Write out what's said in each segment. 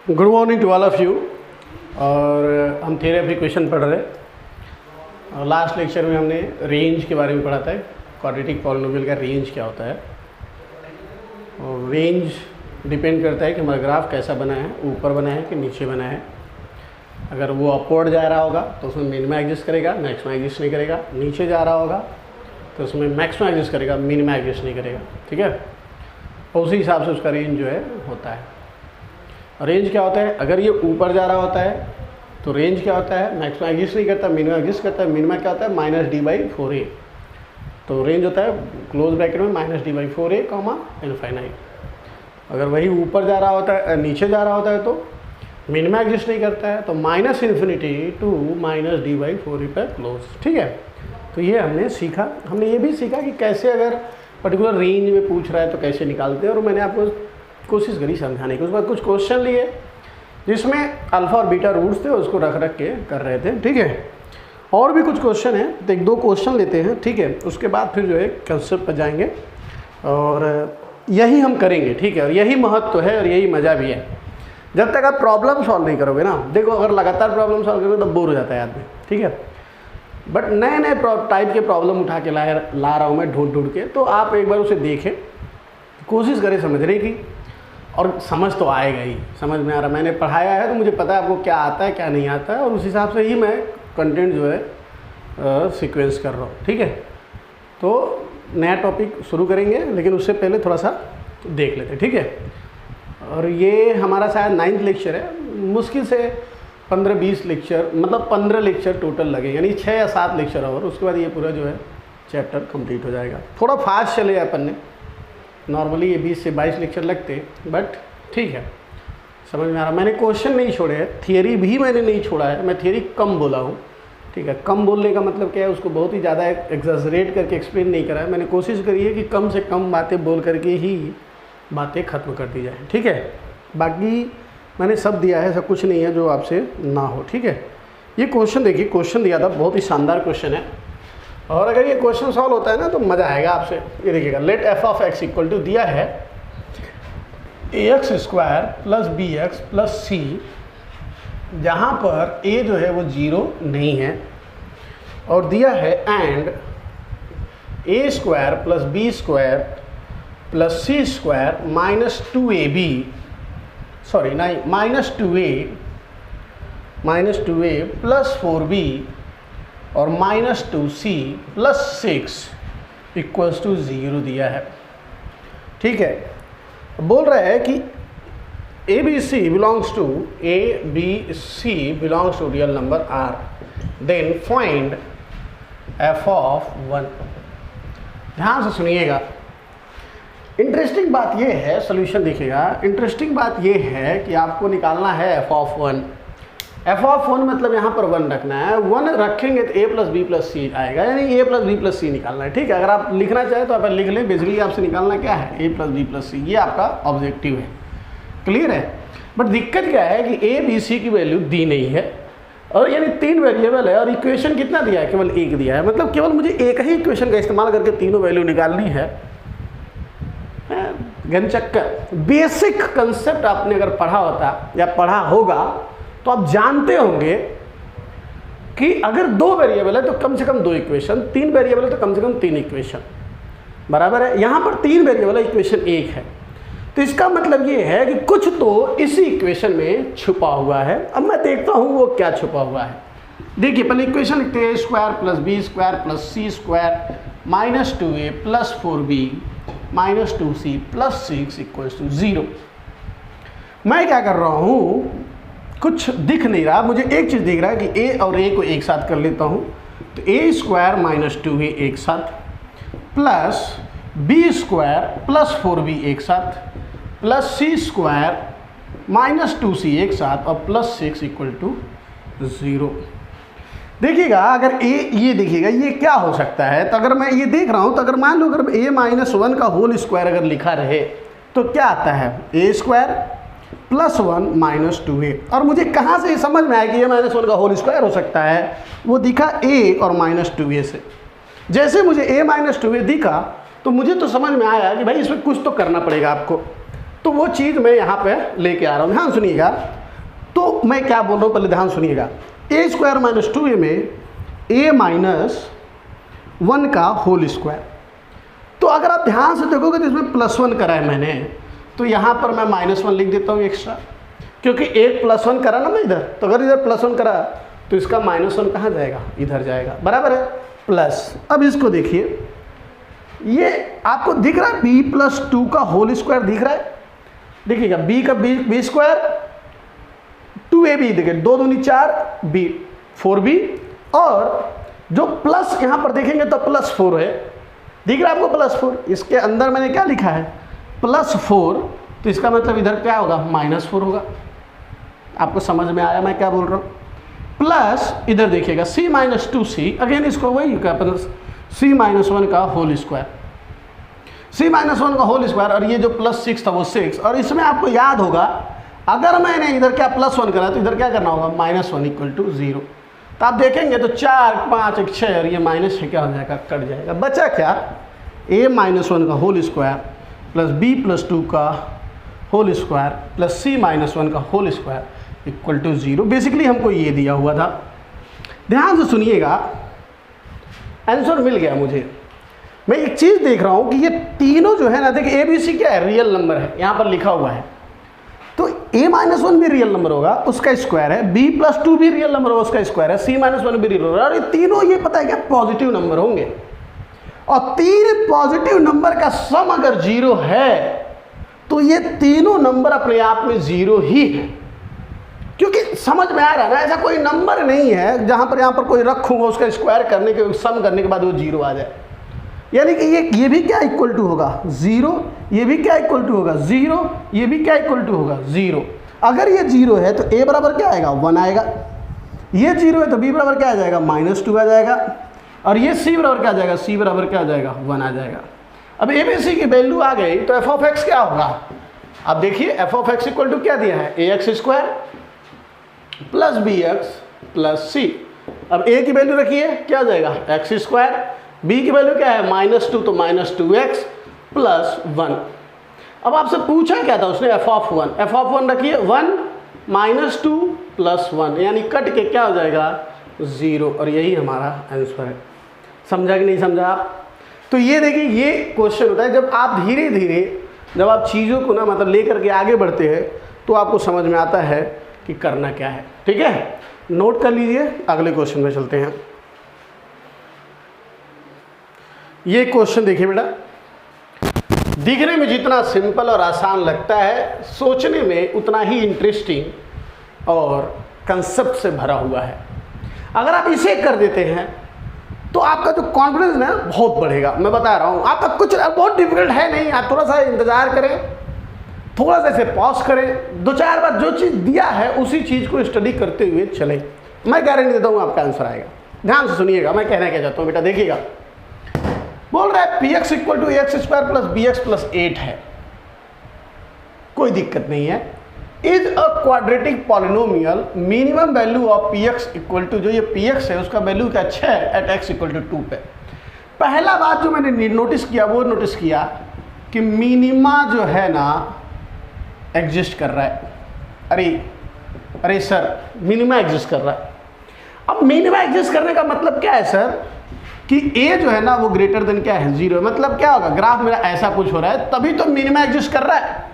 Good morning to all of you. और हम theory of equation पढ़ रहे हैं। और लास्ट लेक्चर में हमने रेंज के बारे में पढ़ा था, क्वाड्रेटिक पॉलिनोमियल का रेंज क्या होता है। और रेंज डिपेंड करता है कि हमारा ग्राफ कैसा बना है, ऊपर बना है कि नीचे बना है। अगर वो अपवर्ड जा रहा होगा तो उसमें मिनिमा एग्जिस्ट करेगा, मैक्सिमा एग्जिस्ट नहीं करेगा। नीचे जा रहा होगा तो उसमें मैक्सिमा एग्जिस्ट करेगा, मिनिमा एग्जिस्ट नहीं करेगा। ठीक है, और उसी हिसाब से उसका रेंज जो है होता है। रेंज क्या होता है? अगर ये ऊपर जा रहा होता है तो रेंज क्या होता है? मैक्सिमा एग्जिस्ट नहीं करता, मिनिमा एग्जिस्ट करता है। मिनिमा क्या होता है? -d/4a। तो रेंज होता है क्लोज ब्रैकेट में -d/4a कॉमा इनफाइनाइट। अगर वही ऊपर जा रहा होता है, नीचे जा रहा होता है तो मिनिमा एग्जिस्ट नहीं करता है, तो -∞ टू -d/4a पर क्लोज। ठीक है, तो ये हमने सीखा। हमने ये भी सीखा कि कैसे अगर पर्टिकुलर रेंज में पूछ रहा है तो कैसे निकालते हैं। और मैंने आपको कोशिश करी समझाने की। उसके बाद कुछ क्वेश्चन लिए जिसमें अल्फ़ा और बीटा रूट्स थे, उसको रख के कर रहे थे। ठीक है, और भी कुछ क्वेश्चन हैं, तो एक दो क्वेश्चन लेते हैं। ठीक है, उसके बाद फिर जो है कंसेप्ट पर जाएंगे और यही हम करेंगे। ठीक है, और यही महत्व है और यही मज़ा भी है। जब तक आप प्रॉब्लम सॉल्व नहीं करोगे ना, देखो अगर लगातार प्रॉब्लम सॉल्व करोगे तो बोर हो जाता है आदमी। ठीक है, बट नए नए टाइप के प्रॉब्लम उठा के ला रहा हूँ मैं ढूंढ के, तो आप एक बार उसे देखें, कोशिश करें समझने की, और समझ तो आएगा ही। समझ में आ रहा, मैंने पढ़ाया है तो मुझे पता है आपको क्या आता है क्या नहीं आता है, और उस हिसाब से ही मैं कंटेंट जो है सीक्वेंस कर रहा हूँ। ठीक है, तो नया टॉपिक शुरू करेंगे, लेकिन उससे पहले थोड़ा सा देख लेते हैं। ठीक है, और ये हमारा शायद 9th लेक्चर है। मुश्किल से 15-20 लेक्चर, मतलब 15 लेक्चर टोटल लगे, यानी 6 या 7 लेक्चर, और उसके बाद ये पूरा जो है चैप्टर कंप्लीट हो जाएगा। थोड़ा फास्ट चले अपन ने, नॉर्मली ये 20 से 22 लेक्चर लगते, बट ठीक है, समझ में आ रहा। मैंने क्वेश्चन नहीं छोड़े हैं, थियरी भी मैंने नहीं छोड़ा है, मैं थियरी कम बोला हूँ। ठीक है, कम बोलने का मतलब क्या है, उसको बहुत ही ज़्यादा एक्सैजरेट करके एक्सप्लेन नहीं करा है। मैंने कोशिश करी है कि कम से कम बातें बोल करके ही बातें ख़त्म कर दी जाए। ठीक है, बाकी मैंने सब दिया है, सब कुछ नहीं है जो आपसे ना हो। ठीक है, ये क्वेश्चन देखिए, क्वेश्चन दिया था, बहुत ही शानदार क्वेश्चन है। और अगर ये क्वेश्चन सॉल्व होता है ना तो मज़ा आएगा आपसे। ये देखिएगा, let f of x equal to दिया है ax² + bx + c, जहाँ पर a जो है वो 0 नहीं है, और दिया है and a² + b² + c² -2ab, sorry नहीं, -2a + 4b और -2c + 6 = 0 दिया है। ठीक है, बोल रहा है कि ABC belongs to real number R, then find f of 1। ध्यान से सुनिएगा, इंटरेस्टिंग बात ये है, सोल्यूशन देखिएगा। इंटरेस्टिंग बात ये है कि आपको निकालना है f of 1। f of 1 मतलब यहाँ पर 1 रखना है। 1 रखेंगे तो a + b + c आएगा, यानी a + b + c निकालना है। ठीक है, अगर आप लिखना चाहें तो आप लिख लें। बेसिकली आपसे निकालना क्या है? a + b + c, ये आपका ऑब्जेक्टिव है। क्लियर है? बट दिक्कत क्या है कि a b c की वैल्यू दी नहीं है, और यानी 3 वेरिएबल है, और इक्वेशन कितना दिया है? केवल 1 दिया है। मतलब केवल मुझे एक ही इक्वेशन का इस्तेमाल करके तीनों वैल्यू निकालनी है। गनचक्कर। बेसिक कंसेप्ट आपने अगर पढ़ा होता या पढ़ा होगा तो आप जानते होंगे कि अगर 2 वेरिएबल है तो कम से कम 2 इक्वेशन, 3 वेरिएबल है तो कम से कम 3 इक्वेशन, बराबर है। यहाँ पर 3 वेरिएबल है, इक्वेशन 1 है, तो इसका मतलब ये है कि कुछ तो इसी इक्वेशन में छुपा हुआ है। अब मैं देखता हूँ वो क्या छुपा हुआ है। देखिए, पहले इक्वेशन लिखते हैं, a² + b² + c² -2a + 4b -2c + 6 = 0। मैं क्या कर रहा हूँ, कुछ दिख नहीं रहा, मुझे एक चीज़ दिख रहा है कि a और a को एक साथ कर लेता हूँ। तो a² - 2a एक साथ, प्लस b² + 4b एक साथ, प्लस c² -2c एक साथ, और + 6 = 0। देखिएगा, अगर a, ये देखिएगा ये क्या हो सकता है। तो अगर मैं ये देख रहा हूँ, तो अगर मान लो अगर a - 1 का होल स्क्वायर अगर लिखा रहे तो क्या आता है? a² + 1 - 2a। और मुझे कहाँ से ये समझ में आया कि a - 1 का होल स्क्वायर हो सकता है? वो दिखा a और -2a से। जैसे मुझे a - 2a दिखा तो मुझे तो समझ में आया कि भाई इसमें कुछ तो करना पड़ेगा आपको। तो वो चीज़ मैं यहाँ पे लेके आ रहा हूँ। ध्यान सुनिएगा, तो मैं क्या बोल रहा हूँ पहले ध्यान सुनिएगा, ए स्क्वायर माइनस 2a में a माइनस 1 का होल स्क्वायर। तो अगर आप ध्यान से देखोगे तो इसमें +1 करा है मैंने, तो यहाँ पर मैं -1 लिख देता हूँ एक्स्ट्रा, क्योंकि एक +1 करा ना मैं इधर, तो अगर इधर +1 करा तो इसका -1 कहाँ जाएगा, इधर जाएगा, बराबर है प्लस। अब इसको देखिए, ये आपको दिख रहा है b+2 का होल स्क्वायर दिख रहा है, देखिएगा b का b स्क्वायर 2ab देखिए 2 दूनी 4 b 4b, और जो प्लस यहाँ पर देखेंगे तो +4 है, दिख रहा है आपको +4, इसके अंदर मैंने क्या लिखा है +4, तो इसका मतलब इधर क्या होगा -4 होगा। आपको समझ में आया मैं क्या बोल रहा हूँ। प्लस इधर देखिएगा c-2c, अगेन इसको वही c-1 का होल स्क्वायर, c-1 का होल स्क्वायर, और ये जो +6 था वो 6, और इसमें आपको याद होगा अगर मैंने इधर क्या +1 करा तो इधर क्या करना होगा -1 = 0। तो आप देखेंगे तो 4 5 1 6 और ये माइनस है क्या हो जाएगा, कट जाएगा। बचा क्या, a-1 का होल स्क्वायर प्लस b+2 का होल स्क्वायर प्लस c-1 का होल स्क्वायर = 0। बेसिकली हमको ये दिया हुआ था। ध्यान से सुनिएगा, आंसर मिल गया मुझे। मैं एक चीज़ देख रहा हूँ कि ये तीनों जो है ना, देखिए ABC क्या है, रियल नंबर है, यहाँ पर लिखा हुआ है, तो a-1 भी रियल नंबर होगा, उसका स्क्वायर है, b+2 भी रियल नंबर होगा, उसका स्क्वायर है, c-1 भी रियल नंबर, और ये तीनों ये पता है क्या पॉजिटिव नंबर होंगे, और 3 पॉजिटिव नंबर का सम अगर 0 है तो ये तीनों नंबर अपने आप में 0 ही है। क्योंकि समझ में आ रहा है ना, ऐसा कोई नंबर नहीं है जहाँ पर यहाँ पर कोई रखूँगा उसका स्क्वायर करने के सम करने के बाद वो 0 आ जाए। यानी कि ये भी क्या इक्वल टू होगा 0, ये भी क्या इक्वल टू होगा 0, ये भी क्या इक्वल टू होगा 0। अगर ये 0 है तो a बराबर क्या आएगा 1 आएगा, ये 0 है तो b बराबर क्या आ जाएगा -2 आ जाएगा, और ये c बराबर क्या आ जाएगा, c बराबर क्या आ जाएगा 1 आ जाएगा। अब ABC की वैल्यू आ गई तो f(x) क्या होगा, अब देखिए f(x) इक्वल टू क्या दिया है ax² plus bx plus c। अब a की वैल्यू रखिए क्या आ जाएगा x², b की वैल्यू क्या है -2 तो -2x प्लस 1। अब आपसे पूछा क्या था उसने f(1) रखिए 1 -2 प्लस 1, यानी कट के क्या हो जाएगा 0, और यही हमारा आंसर है। समझा कि नहीं समझा आप। तो ये देखिए ये क्वेश्चन होता है जब आप धीरे धीरे जब आप चीज़ों को ना मतलब लेकर के आगे बढ़ते हैं तो आपको समझ में आता है कि करना क्या है। ठीक है, नोट कर लीजिए, अगले क्वेश्चन में चलते हैं। ये क्वेश्चन देखिए बेटा, दिखने में जितना सिंपल और आसान लगता है सोचने में उतना ही इंटरेस्टिंग और कंसेप्ट से भरा हुआ है। अगर आप इसे कर देते हैं तो आपका जो कॉन्फिडेंस ना बहुत बढ़ेगा। मैं बता रहा हूँ आपका कुछ बहुत डिफिकल्ट है नहीं, आप थोड़ा सा इंतज़ार करें, थोड़ा सा इसे पॉज करें, 2-4 बार जो चीज़ दिया है उसी चीज़ को स्टडी करते हुए चलें। मैं गारंटी देता हूँ आपका आंसर आएगा। ध्यान से सुनिएगा मैं कहना क्या चाहता हूँ बेटा, देखिएगा बोल रहा है px = ax² plus bx plus 8 है, कोई दिक्कत नहीं है। Is a quadratic polynomial, minimum value of px equal to, जो ये px है उसका वैल्यू क्या 6 एट x = 2 पे। पहला बात जो मैंने नोटिस किया वो नोटिस किया कि मिनिमा जो है ना एग्जिस्ट कर रहा है। अरे सर मिनिमा एग्जिस्ट कर रहा है। अब मिनिमा एग्जिस्ट करने का मतलब क्या है सर कि a जो है ना वो ग्रेटर देन क्या है 0, मतलब क्या होगा ग्राफ मेरा ऐसा कुछ हो रहा है तभी तो मिनिमा एग्जिस्ट कर रहा है।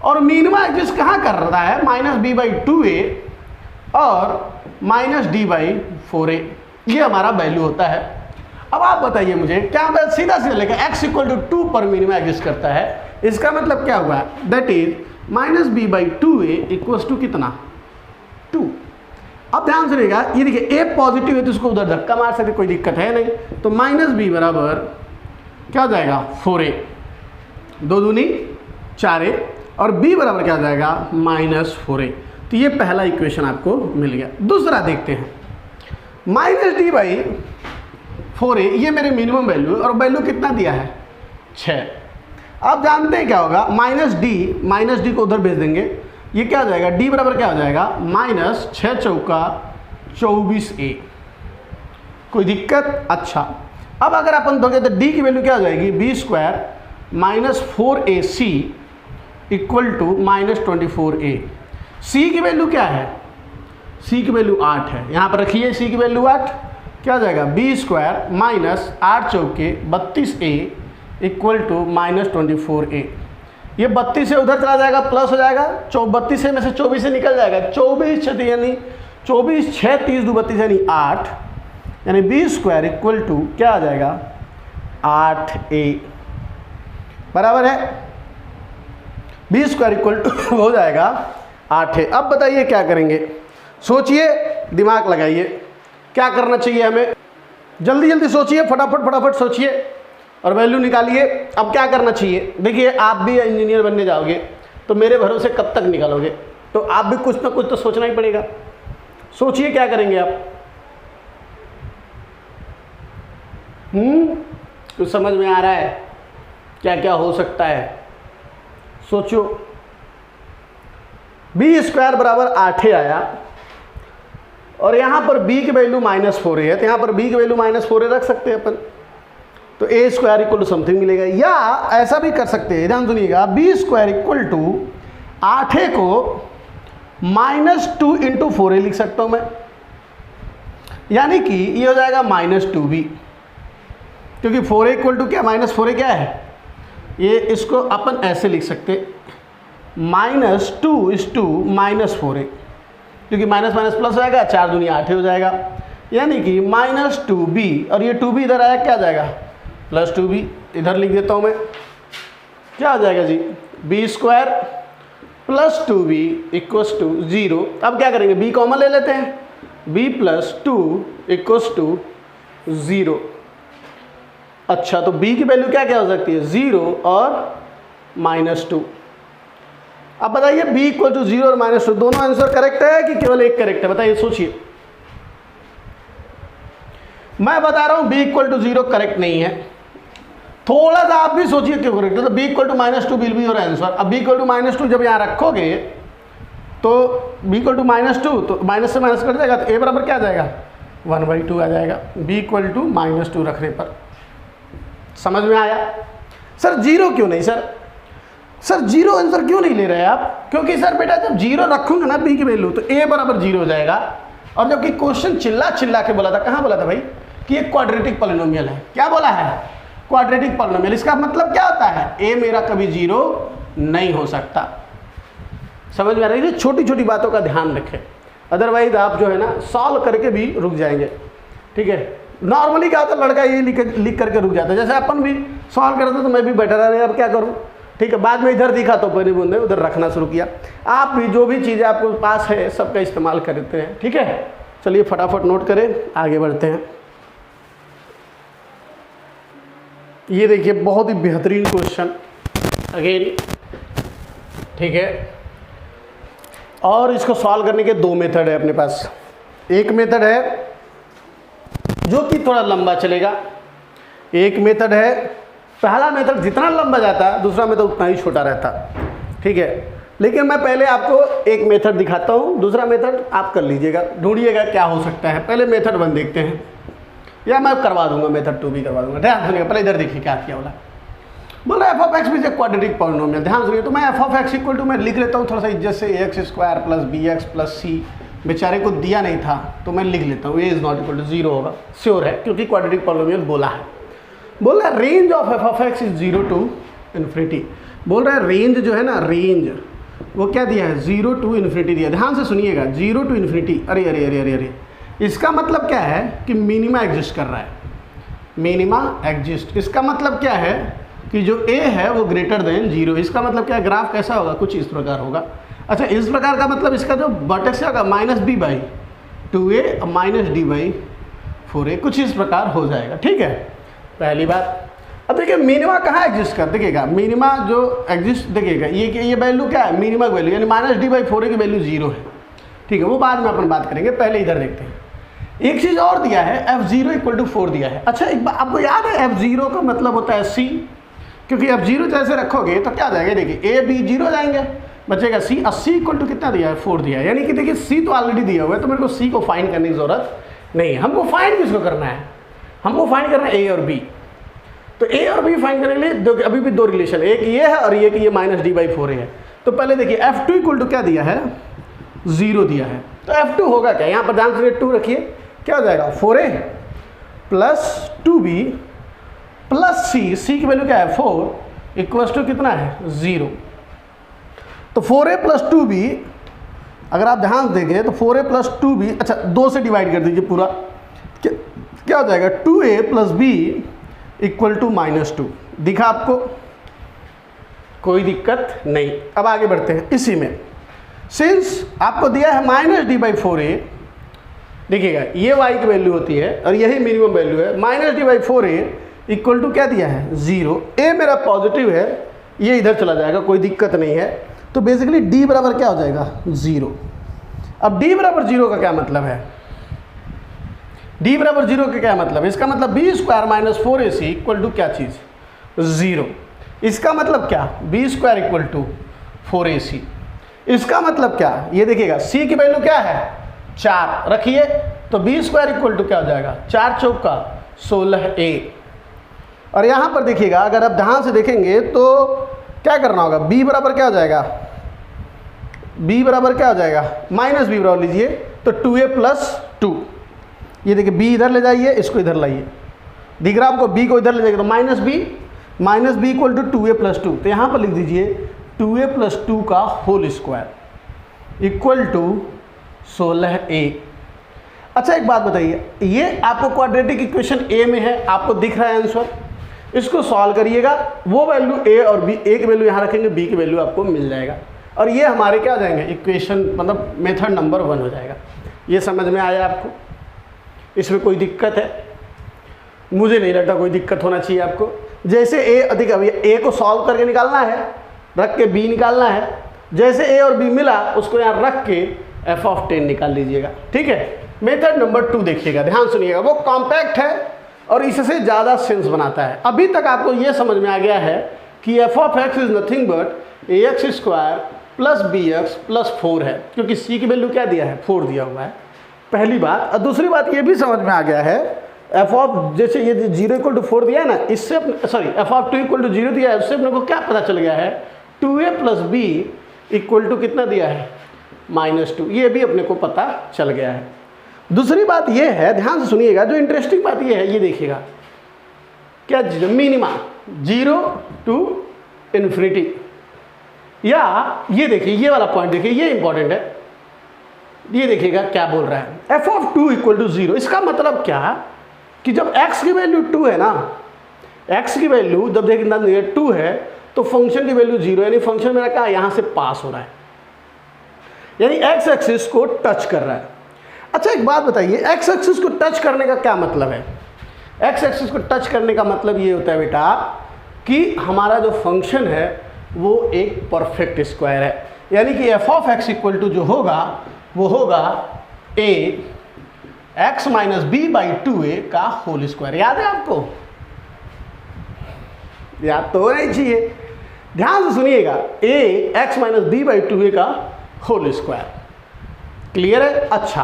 और मिनिमा एग्जिस्ट कहाँ कर रहा है -b/2a और -d/4a, ये हमारा वैल्यू होता है। अब आप बताइए मुझे क्या मैं सीधा लेकर x = 2 पर मिनिमा एग्जिस्ट करता है, इसका मतलब क्या हुआ, दैट इज -b/2a = कितना 2। अब ध्यान से रहेगा, ये देखिए a पॉजिटिव है तो इसको उधर धक्का मार सकते, कोई दिक्कत है नहीं। तो -b बराबर क्या हो जाएगा 4a, 2 दूनी 4a, और b बराबर क्या हो जाएगा -4a। तो ये पहला इक्वेशन आपको मिल गया। दूसरा देखते हैं, -d/4a ये मेरे मिनिमम वैल्यू है और वैल्यू कितना दिया है 6। आप जानते हैं क्या होगा, -d को उधर भेज देंगे, ये क्या हो जाएगा d बराबर क्या हो जाएगा -6 चौका 24a। कोई दिक्कत? अच्छा, अब अगर अपन दोगे तो d की वैल्यू क्या हो जाएगी b² -4ac = -24a। c की वैल्यू क्या है सी की वैल्यू 8 है, यहाँ पर रखिए सी की वैल्यू 8, क्या हो जाएगा बी स्क्वायर माइनस 8 चौके 32a इक्वल टू -24a। ये 32 से उधर चला जाएगा, प्लस हो जाएगा, 32 में से 24 से निकल जाएगा, 24 6 यानी 24 6 30 2 32 यानी 8, यानी बी स्क्वायर इक्वल टू क्या आ जाएगा 8a बराबर है, बी स्क्वायर इक्वल टू हो जाएगा 8a। अब बताइए क्या करेंगे, सोचिए, दिमाग लगाइए, क्या करना चाहिए हमें, जल्दी जल्दी सोचिए, फटाफट सोचिए और वैल्यू निकालिए। अब क्या करना चाहिए, देखिए आप भी इंजीनियर बनने जाओगे तो मेरे भरोसे कब तक निकालोगे, तो आप भी कुछ ना कुछ तो सोचना ही पड़ेगा। सोचिए क्या करेंगे आप, कुछ समझ में आ रहा है क्या क्या हो सकता है, सोचो। बी स्क्वायर बराबर 8 आया और यहाँ पर b की वैल्यू -4 है, तो यहाँ पर b की वैल्यू -4 रख सकते हैं अपन, तो a square equal to something मिलेगा। या ऐसा भी कर सकते हैं, ध्यान सुनिएगा, b स्क्वायर इक्वल टू 8 को -2 × 4a लिख सकता हूँ मैं, यानी कि ये हो जाएगा -2b, क्योंकि 4a इक्वल टू क्या, -4a क्या है, ये इसको अपन ऐसे लिख सकते -2 is to -4a, क्योंकि माइनस माइनस प्लस हो जाएगा, 4 दूनी 8 हो जाएगा, यानी कि -2b, और ये 2b इधर आया क्या आ जाएगा +2b, इधर लिख देता हूँ मैं, क्या आ जाएगा जी b square plus 2b equals to 0। अब क्या करेंगे, b कॉमन ले लेते हैं, b + 2 इक्वस टू 0। अच्छा, तो b की वैल्यू क्या क्या हो सकती है, 0 और -2। अब बताइए b = 0 और -2 दोनों आंसर करेक्ट है कि केवल एक करेक्ट है, बताइए, सोचिए। मैं बता रहा हूं b = 0 करेक्ट नहीं है, थोड़ा सा आप भी सोचिए क्यों करेक्ट है, तो b = -2 will be your answer. अब b = -2 जब यहाँ रखोगे तो b = -2, तो माइनस से माइनस कट जाएगा, तो a बराबर क्या आ जाएगा 1/2 आ जाएगा, b = -2 रखने पर। समझ में आया? सर 0 क्यों नहीं, सर 0 आंसर क्यों नहीं ले रहे आप, क्योंकि सर बेटा जब 0 रखूंगा ना b की वैल्यू तो a बराबर 0 हो जाएगा। और जबकि क्वेश्चन चिल्ला के बोला था, कहाँ बोला था भाई, कि ये क्वाड्रेटिक पॉलिनोमियल है, क्या बोला है, क्वाड्रेटिक पॉलिनोमियल। इसका मतलब क्या होता है, a मेरा कभी 0 नहीं हो सकता। समझ में आ रही है? छोटी छोटी बातों का ध्यान रखें, अदरवाइज आप जो है ना सॉल्व करके भी रुक जाएंगे। ठीक है, नॉर्मली क्या होता है, लड़का ये लिख करके रुक जाता है, जैसे अपन भी सॉल्व करते तो मैं भी बैठा रहा, अब क्या करूँ। ठीक है, बाद में इधर दिखा तो पहले बूंदे उधर रखना शुरू किया। आप भी जो भी चीज़ें आपके पास है सबका इस्तेमाल करते हैं। ठीक है, चलिए फटाफट नोट करें, आगे बढ़ते हैं। ये देखिए बहुत ही बेहतरीन क्वेश्चन अगेन। ठीक है, और इसको सॉल्व करने के 2 मेथड है अपने पास। एक मेथड है जो कि थोड़ा लंबा चलेगा, एक मेथड है, पहला मेथड जितना लंबा जाता है दूसरा मेथड उतना ही छोटा रहता। ठीक है, लेकिन मैं पहले आपको एक मेथड दिखाता हूँ, दूसरा मेथड आप कर लीजिएगा, ढूंढिएगा क्या हो सकता है। पहले मेथड 1 देखते हैं, या मैं करवा दूंगा मेथड 2 भी करवा दूंगा। ध्यान सुनिएगा, पहले इधर देखिए क्या बोला, बोला f(x) is a quadratic polynomial. ध्यान सुनिए, तो मैं f(x) = मैं लिख लेता हूँ थोड़ा सा इज्जत से, ax² + bx + c, बेचारे को दिया नहीं था तो मैं लिख लेता हूँ, a ≠ 0 होगा, श्योर है क्योंकि क्वाड्रेटिक पॉलिनोमियल बोला है। बोल रहा है range of f(x) is 0 to ∞। बोल रहा है रेंज जो है ना, रेंज वो क्या दिया है, 0 to ∞ दिया। ध्यान से सुनिएगा, 0 to ∞। अरे अरे अरे अरे अरे, इसका मतलब क्या है कि मिनिमा एग्जिस्ट कर रहा है, मिनिमा एग्जिस्ट। इसका मतलब क्या है कि जो a है वो ग्रेटर देन 0। इसका मतलब क्या है, ग्राफ कैसा होगा, कुछ इस प्रकार होगा। अच्छा, इस प्रकार का मतलब इसका जो वर्टेक्स होगा -b/2a -d/4a, कुछ इस प्रकार हो जाएगा। ठीक है, पहली बात। अब देखिए मिनिमा कहाँ एग्जिस्ट कर, देखिएगा मिनिमा जो एग्जिस्ट, देखिएगा ये वैल्यू क्या है, मिनिमा वैल्यू, यानी -d/4a की वैल्यू 0 है। ठीक है, वो बाद में अपन बात करेंगे, पहले इधर देखते हैं। एक चीज़ और दिया है, f0 = 4 दिया है। अच्छा, एक बात आपको याद है, f0 का मतलब होता है c, क्योंकि f0 जैसे रखोगे तो क्या जाएगा, देखिए a b 0 जाएंगे, बचेगा c। और c = कितना दिया है, 4 दिया है, यानी कि देखिए c तो ऑलरेडी दिया हुआ है, तो मेरे को c को फाइंड करने की जरूरत नहीं है। हमको फाइंड किसको करना है, हमको फाइंड करना है a और b। तो a और b फाइंड करने के लिए अभी भी 2 रिलेशन, एक ये है और ये कि ये -d/4a है। तो पहले देखिए f2 = क्या दिया है, 0 दिया है, तो F2 होगा क्या, यहाँ पर ध्यान से 2 रखिए, क्या हो जाएगा 4a plus 2b plus c की वैल्यू क्या है 4 इक्वल्स टू कितना है 0। तो 4a प्लस 2b अगर आप ध्यान से देखें तो 4a प्लस 2b, अच्छा 2 से डिवाइड कर दीजिए पूरा, क्या हो जाएगा 2a plus b equal to -2। दिखा आपको, कोई दिक्कत नहीं। अब आगे बढ़ते हैं इसी में, सिंस आपको दिया है -d/4a, देखिएगा ये y की वैल्यू होती है और यही मिनिमम वैल्यू है, -d/4a इक्वल टू क्या दिया है 0। a मेरा पॉजिटिव है, ये इधर चला जाएगा, कोई दिक्कत नहीं है। तो बेसिकली d बराबर क्या हो जाएगा 0। अब d बराबर 0 का क्या मतलब है, d बराबर 0 का क्या मतलब है, इसका मतलब b² - 4ac इक्वल टू क्या चीज़ 0। इसका मतलब क्या b² इक्वल टू 4ac। इसका मतलब क्या, ये देखिएगा c की वैल्यू क्या है 4 रखिए, तो b² इक्वल टू क्या हो जाएगा 4 चौका 16a। और यहाँ पर देखिएगा अगर आप ध्यान से देखेंगे तो क्या करना होगा, b बराबर क्या हो जाएगा, b बराबर क्या हो जाएगा -b बराबर लीजिए, तो 2a प्लस 2, ये देखिए b इधर ले जाइए, इसको इधर लाइए, दिख रहा आपको, b को इधर ले जाइए तो -b equal to 2a plus 2। तो यहाँ पर लिख दीजिए 2a प्लस 2 का whole square equal to 16a। अच्छा एक बात बताइए, ये आपको क्वाड्रेटिक इक्वेशन a में है, आपको दिख रहा है आंसर, इसको सॉल्व करिएगा, वो वैल्यू a और b, a की वैल्यू यहाँ रखेंगे, b की वैल्यू आपको मिल जाएगा, और ये हमारे क्या हो जाएंगे इक्वेशन, मतलब मेथड नंबर 1 हो जाएगा। ये समझ में आया आपको, इसमें कोई दिक्कत है, मुझे नहीं लगता कोई दिक्कत होना चाहिए आपको। जैसे a अधिक, अभी a को सॉल्व करके निकालना है, रख के b निकालना है, जैसे a और b मिला उसको यहाँ रख के f(10) निकाल लीजिएगा, ठीक है। मेथड नंबर 2 देखिएगा, ध्यान सुनिएगा, वो कॉम्पैक्ट है और इससे ज़्यादा सेंस बनाता है। अभी तक आपको ये समझ में आ गया है कि f(x) is nothing but ax² plus bx plus 4 है, क्योंकि c की वैल्यू क्या दिया है 4 दिया हुआ है, पहली बात। और दूसरी बात ये भी समझ में आ गया है, जैसे ये 0 इक्वल टू 4 दिया है ना, इससे f(2) इक्वल टू 0 दिया है, उससे अपने को क्या पता चल गया है 2a plus b equal to कितना दिया है -2, ये भी अपने को पता चल गया है। दूसरी बात ये है, ध्यान से सुनिएगा, जो इंटरेस्टिंग बात ये है, ये देखिएगा क्या मिनिमा 0 टू इन्फिनिटी, या ये देखिए ये वाला पॉइंट देखिए, ये इंपॉर्टेंट है, ये देखिएगा क्या बोल रहा है f(2) इक्वल टू 0। इसका मतलब क्या कि जब x की वैल्यू 2 है ना, x की वैल्यू जब देखिए 2 है तो फंक्शन की वैल्यू 0, यानी फंक्शन मेरा क्या यहाँ से पास हो रहा है, यानी x एक्सिस को टच कर रहा है। अच्छा एक बात बताइए, x एक्सिस को टच करने का क्या मतलब है, x एक्सिस को टच करने का मतलब ये होता है बेटा कि हमारा जो फंक्शन है वो एक परफेक्ट स्क्वायर है, यानी कि f(x) इक्वल टू जो होगा वो होगा ax - b/2a का होल स्क्वायर। याद है आपको, याद तो होना ही चाहिए, ध्यान से सुनिएगा, ax - b/2a का होल स्क्वायर, क्लियर है। अच्छा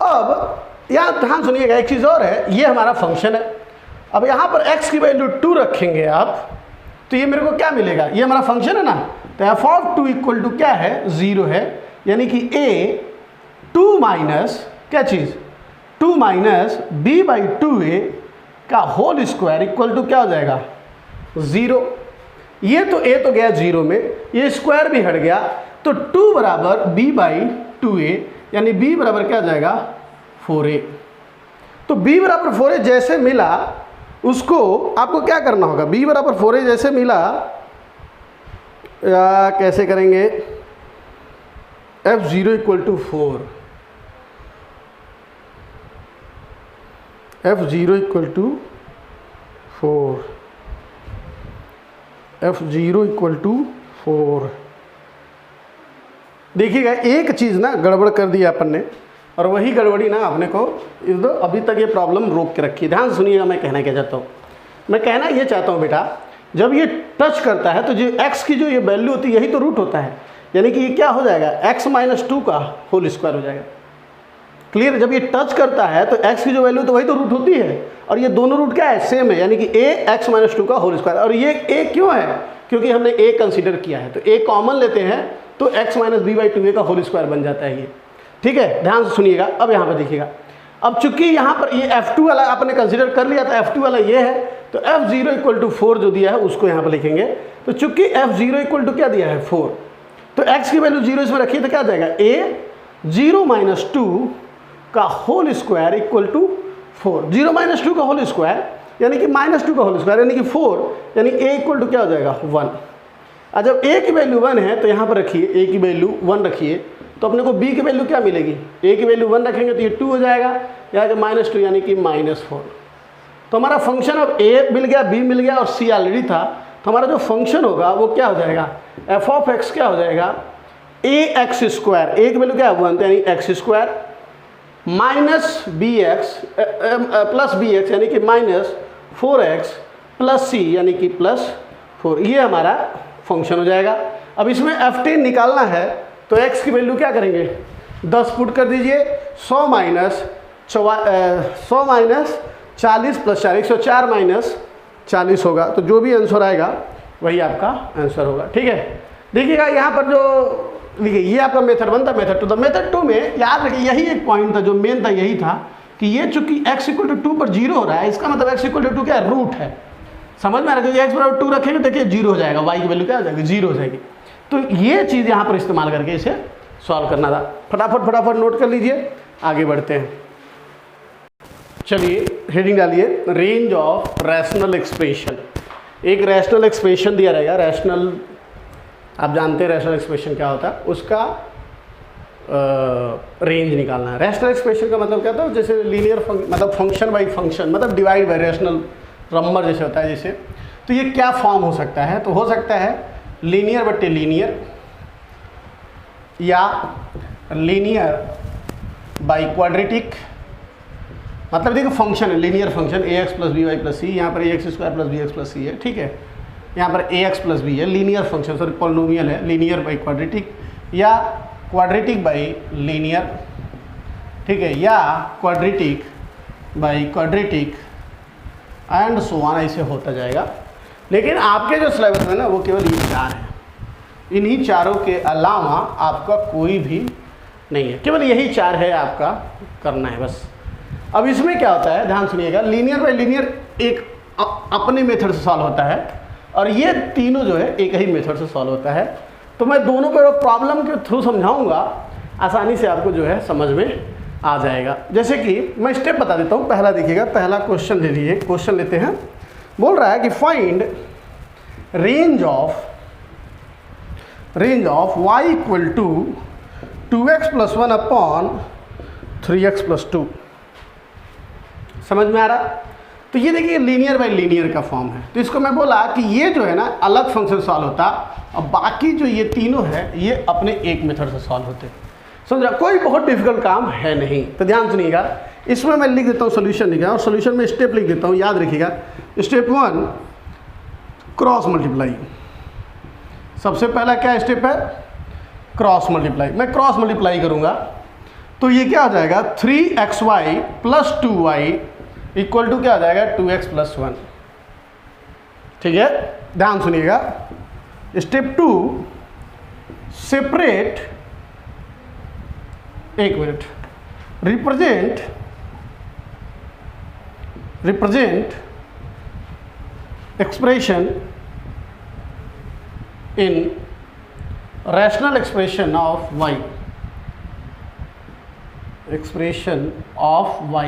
अब यहाँ ध्यान सुनिएगा, एक चीज़ और है, ये हमारा फंक्शन है, अब यहाँ पर x की वैल्यू 2 रखेंगे आप, तो ये मेरे को क्या मिलेगा, ये हमारा फंक्शन है ना, तो f(2) इक्वल टू क्या है 0 है, यानी कि a2 माइनस क्या चीज़ 2 माइनस b/2a का होल स्क्वायर इक्वल टू क्या हो जाएगा 0। ये तो a तो गया 0 में, ये स्क्वायर भी हट गया, तो 2 बराबर b/2a, यानी b बराबर क्या हो जाएगा 4a। तो b बराबर 4a जैसे मिला उसको आपको क्या करना होगा, b बराबर 4a जैसे मिला कैसे करेंगे, f(0) equal to 4, f(0) equal to 4, f(0) equal to 4। देखिएगा एक चीज़ ना गड़बड़ कर दी अपन ने, और वही गड़बड़ी ना अपने को अभी तक ये प्रॉब्लम रोक के रखी है। ध्यान सुनिएगा मैं कहना क्या चाहता हूँ, मैं कहना ये चाहता हूँ बेटा, जब ये टच करता है तो जो x की जो ये वैल्यू होती है यही तो रूट होता है, यानी कि ये क्या हो जाएगा x - 2 का होल स्क्वायर हो जाएगा, क्लियर। जब ये टच करता है तो x की जो वैल्यू तो वही तो रूट होती है, और ये दोनों रूट क्या है सेम है, यानी कि ax - 2 का होल स्क्वायर। और ये a क्यों है, क्योंकि हमने a कंसीडर किया है, तो a कॉमन लेते हैं तो x - b/2a का होल स्क्वायर बन जाता है ये। ठीक है, ध्यान से सुनिएगा। अब यहाँ पर देखिएगा, अब चूंकि यहाँ पर ये F2 वाला आपने कंसिडर कर लिया था, F2 वाला ये है, तो F0 इक्वल टू 4 जो दिया है उसको यहाँ पर लिखेंगे। तो चूंकि F0 इक्वल टू क्या दिया है 4, तो x की वैल्यू 0 इसमें रखिए तो क्या आ जाएगा a 0 माइनस 2 का whole square equal to 4। 0 minus 2 का होल स्क्वायर यानी कि -2 का होल स्क्वायर यानी कि 4, यानी a इक्वल टू क्या हो जाएगा 1। और जब a की वैल्यू 1 है तो यहाँ पर रखिए a की वैल्यू 1 रखिए, तो अपने को b की वैल्यू क्या मिलेगी, a की वैल्यू 1 रखेंगे तो ये 2 हो जाएगा, यहाँ के -2 यानी कि -4। तो हमारा फंक्शन अब a मिल गया, b मिल गया और c ऑलरेडी था, तो हमारा जो फंक्शन होगा वो क्या हो जाएगा, f ऑफ x क्या हो जाएगा ax स्क्वायर, a की वैल्यू क्या है 1 यानी x square minus plus bx यानी कि -4x प्लस c यानी कि +4, ये हमारा फंक्शन हो जाएगा। अब इसमें f10 निकालना है तो x की वैल्यू क्या करेंगे 10 पुट कर दीजिए, 100 माइनस 40 प्लस 4 104 माइनस 40 होगा, तो जो भी आंसर आएगा वही आपका आंसर होगा। ठीक है, देखिएगा यहाँ पर जो देखिए ये आपका मेथड 1 था। मेथड 2 था। मेथड 2 में याद रखिए यही एक पॉइंट था जो मेन था, यही था कि ये चूंकि x इक्वल टू 2 पर 0 हो रहा है, इसका मतलब x इक्वल टू 2 क्या है, रूट है। समझ में आ रहा है, x बराबर 2 रखेंगे देखिए 0 हो जाएगा, y की वैल्यू क्या हो जाएगी 0 हो जाएगी। तो ये चीज़ यहाँ पर इस्तेमाल करके इसे सॉल्व करना था। फटाफट नोट कर लीजिए, आगे बढ़ते हैं। चलिए हेडिंग डालिए, रेंज ऑफ रैशनल एक्सप्रेशन। एक रैशनल एक्सप्रेशन दिया रहेगा, रैशनल आप जानते हैं रैशनल एक्सप्रेशन क्या होता है, उसका रेंज निकालना है। रैशनल एक्सप्रेशन का मतलब क्या था, जैसे लीनियर मतलब फंक्शन बाई फंक्शन, मतलब डिवाइड बाई रैशनल नंबर जैसे होता है जैसे, तो ये क्या फॉर्म हो सकता है, तो हो सकता है लीनियर बट्टे लीनियर या लीनियर बाई क्वाड्रेटिक। मतलब देखो फंक्शन है, linear function ax plus B Y plus C, यहाँ पर ax square plus B X plus C है, ठीक है, यहाँ पर ax प्लस बी है, लीनियर फंक्शन सॉरी पॉलिनोमियल है, लीनियर बाई क्वाड्रेटिक या क्वाड्रेटिक बाई लीनियर, ठीक है, या quadratic by quadratic and so on, ऐसे होता जाएगा। लेकिन आपके जो सिलेबस में ना वो केवल ये 4 हैं, इन्हीं चारों के अलावा आपका कोई भी नहीं है, केवल यही 4 है आपका करना है बस। अब इसमें क्या होता है, ध्यान सुनिएगा, लीनियर बाई लीनियर एक अपने मेथड से सॉल्व होता है और ये तीनों जो है एक ही मेथड से सॉल्व होता है। तो मैं दोनों को प्रॉब्लम के थ्रू समझाऊंगा, आसानी से आपको जो है समझ में आ जाएगा। जैसे कि मैं स्टेप बता देता हूँ। पहला देखिएगा, पहला क्वेश्चन ले लीजिए, क्वेश्चन लेते हैं। बोल रहा है कि find range of y equal to 2x plus 1 upon 3x plus 2। समझ में आ रहा? तो ये देखिए लीनियर बाई लीनियर का फॉर्म है, तो इसको मैं बोला कि ये जो है ना अलग फंक्शन सॉल्व होता और बाकी जो ये तीनों है ये अपने एक मेथड से सॉल्व होते। समझा? कोई बहुत डिफिकल्ट काम है नहीं। तो ध्यान सुनिएगा, इसमें मैं लिख देता हूँ सोल्यूशन लिखा और सोल्यूशन में स्टेप लिख देता हूँ, याद रखिएगा। Step 1 cross multiply. सबसे पहला क्या स्टेप है, क्रॉस मल्टीप्लाई। मैं क्रॉस मल्टीप्लाई करूँगा तो ये क्या हो जाएगा 3xy plus 2y equal to क्या आ जाएगा 2x प्लस 1। ठीक है, ध्यान सुनिएगा। स्टेप 2 सेपरेट, एक minute, represent expression in rational expression of y, expression of y।